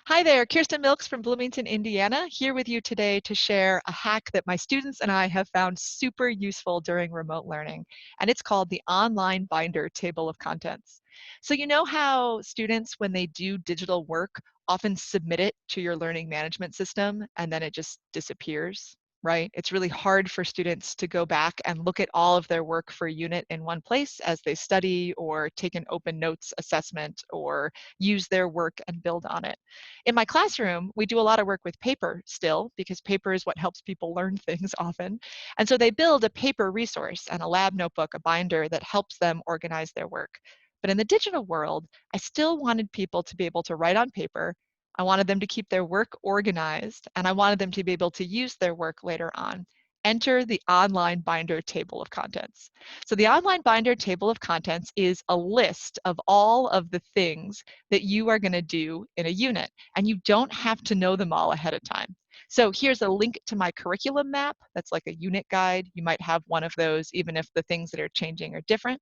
Hi there, Kirsten Milks from Bloomington, Indiana, here with you today to share a hack that my students and I have found super useful during remote learning, and it's called the Online Binder Table of Contents. So you know how students, when they do digital work, often submit it to your learning management system and then it just disappears, right? It's really hard for students to go back and look at all of their work for a unit in one place as they study or take an open notes assessment or use their work and build on it. In my classroom, we do a lot of work with paper still because paper is what helps people learn things often. And so they build a paper resource and a lab notebook, a binder that helps them organize their work. But in the digital world, I still wanted people to be able to write on paper. I wanted them to keep their work organized, and I wanted them to be able to use their work later on. Enter the Online Binder Table of Contents. So the Online Binder Table of Contents is a list of all of the things that you are going to do in a unit, and you don't have to know them all ahead of time. So here's a link to my curriculum map. That's like a unit guide. You might have one of those even if the things that are changing are different.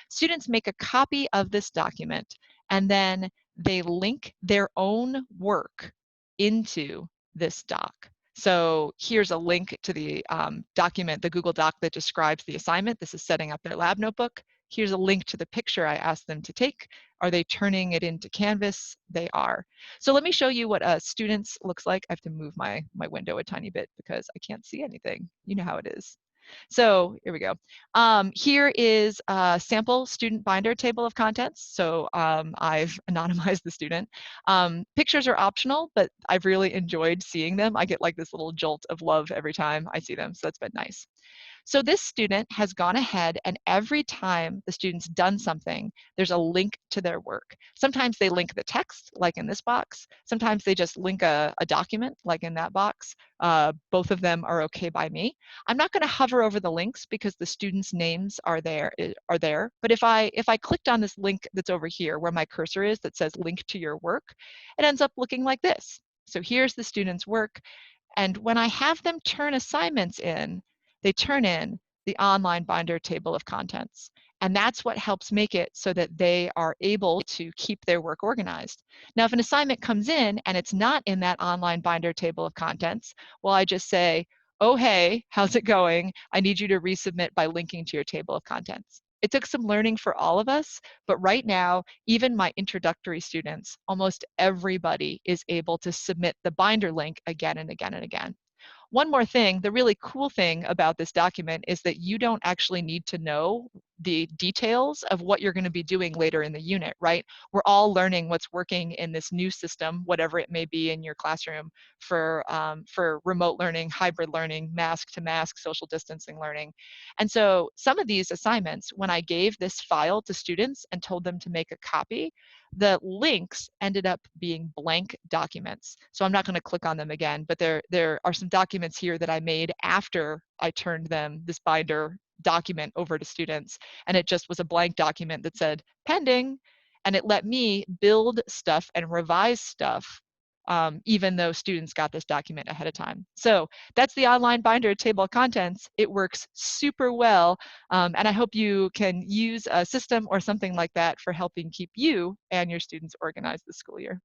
Students make a copy of this document and then they link their own work into this doc. So here's a link to the document, the Google Doc that describes the assignment. This is setting up their lab notebook. Here's a link to the picture I asked them to take. Are they turning it into Canvas? They are. So let me show you what a student's looks like. I have to move my window a tiny bit because I can't see anything. You know how it is. So here we go. Here is a sample student binder table of contents. So I've anonymized the student. Pictures are optional, but I've really enjoyed seeing them. I get like this little jolt of love every time I see them, so that's been nice. So this student has gone ahead and every time the student's done something, there's a link to their work. Sometimes they link the text, like in this box. Sometimes they just link a document, like in that box. Both of them are okay by me. I'm not going to hover over the links because the students' names are there. But if I clicked on this link that's over here where my cursor is that says link to your work, it ends up looking like this. So here's the student's work. And when I have them turn assignments in, they turn in the Online Binder Table of Contents. And that's what helps make it so that they are able to keep their work organized. Now, if an assignment comes in and it's not in that Online Binder Table of Contents, well, I just say, oh, hey, how's it going? I need you to resubmit by linking to your table of contents. It took some learning for all of us, but right now, even my introductory students, almost everybody is able to submit the binder link again and again and again. One more thing, the really cool thing about this document is that you don't actually need to know the details of what you're going to be doing later in the unit, right? We're all learning what's working in this new system, whatever it may be in your classroom for remote learning, hybrid learning, mask to mask, social distancing learning. And so some of these assignments, when I gave this file to students and told them to make a copy, the links ended up being blank documents. So I'm not going to click on them again, but there are some documents here that I made after I turned them, this binder document, over to students. And it just was a blank document that said pending, and it let me build stuff and revise stuff even though students got this document ahead of time. So that's the Online Binder Table of Contents. It works super well, and I hope you can use a system or something like that for helping keep you and your students organized this school year.